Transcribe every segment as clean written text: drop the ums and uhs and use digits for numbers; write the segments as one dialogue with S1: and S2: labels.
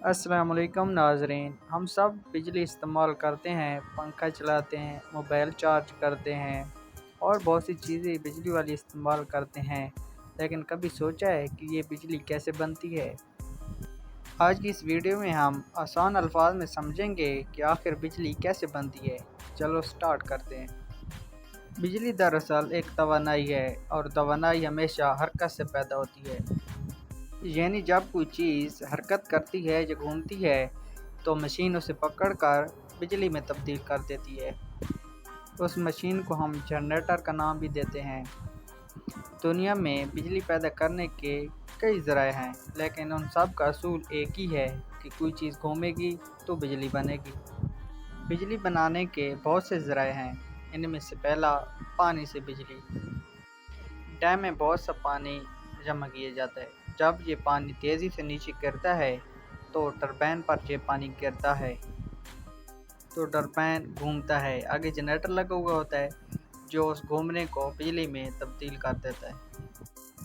S1: السلام علیکم ناظرین، ہم سب بجلی استعمال کرتے ہیں، پنکھا چلاتے ہیں، موبائل چارج کرتے ہیں اور بہت سی چیزیں بجلی والی استعمال کرتے ہیں، لیکن کبھی سوچا ہے کہ یہ بجلی کیسے بنتی ہے؟ آج کی اس ویڈیو میں ہم آسان الفاظ میں سمجھیں گے کہ آخر بجلی کیسے بنتی ہے۔ چلو سٹارٹ کرتے ہیں۔ بجلی دراصل ایک توانائی ہے اور توانائی ہمیشہ حرکت سے پیدا ہوتی ہے۔ یعنی جب کوئی چیز حرکت کرتی ہے یا گھومتی ہے تو مشین اسے پکڑ کر بجلی میں تبدیل کر دیتی ہے۔ اس مشین کو ہم جنریٹر کا نام بھی دیتے ہیں۔ دنیا میں بجلی پیدا کرنے کے کئی ذرائع ہیں، لیکن ان سب کا اصول ایک ہی ہے کہ کوئی چیز گھومے گی تو بجلی بنے گی۔ بجلی بنانے کے بہت سے ذرائع ہیں، ان میں سے پہلا پانی سے بجلی۔ ڈیم میں بہت سا پانی جمع کیا جاتا ہے۔ جب یہ پانی تیزی سے نیچے گرتا ہے تو ٹربائن پر یہ پانی گرتا ہے تو ٹربائن گھومتا ہے۔ آگے جنریٹر لگا ہوا ہوتا ہے جو اس گھومنے کو بجلی میں تبدیل کر دیتا ہے۔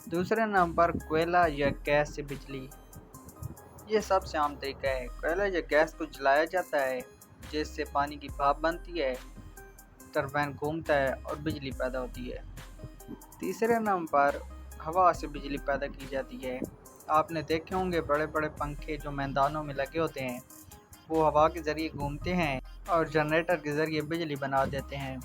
S1: دوسرے نمبر کوئلہ یا گیس سے بجلی۔ یہ سب سے عام طریقہ ہے۔ کوئلہ یا گیس کو جلایا جاتا ہے جس سے پانی کی بھاپ بنتی ہے، ٹربائن گھومتا ہے اور بجلی پیدا ہوتی ہے۔ تیسرے نمبر ہوا سے بجلی پیدا کی جاتی ہے۔ آپ نے دیکھے ہوں گے بڑے بڑے پنکھے جو میدانوں میں لگے ہوتے ہیں، وہ ہوا کے ذریعے گھومتے ہیں اور جنریٹر کے ذریعے بجلی بنا دیتے ہیں۔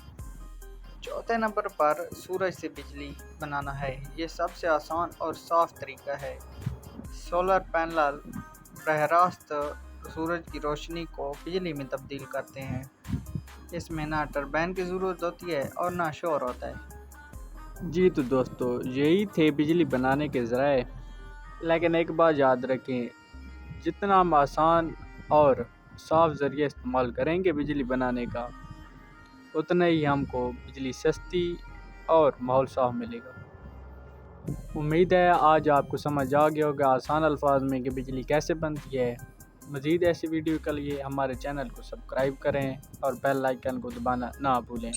S1: چوتھے نمبر پر سورج سے بجلی بنانا ہے۔ یہ سب سے آسان اور صاف طریقہ ہے۔ سولر پینل براہ راست سورج کی روشنی کو بجلی میں تبدیل کرتے ہیں۔ اس میں نہ ٹربائن کی ضرورت ہوتی ہے اور نہ شور ہوتا ہے۔
S2: جی تو دوستو، یہی تھے بجلی بنانے کے ذرائع، لیکن ایک بات یاد رکھیں، جتنا ہم آسان اور صاف ذریعہ استعمال کریں گے بجلی بنانے کا، اتنا ہی ہم کو بجلی سستی اور ماحول صاف ملے گا۔ امید ہے آج آپ کو سمجھ آ گیا ہوگا آسان الفاظ میں کہ بجلی کیسے بنتی ہے۔ مزید ایسی ویڈیو کے لیے ہمارے چینل کو سبسکرائب کریں اور بیل آئیکن کو دبانا نہ بھولیں۔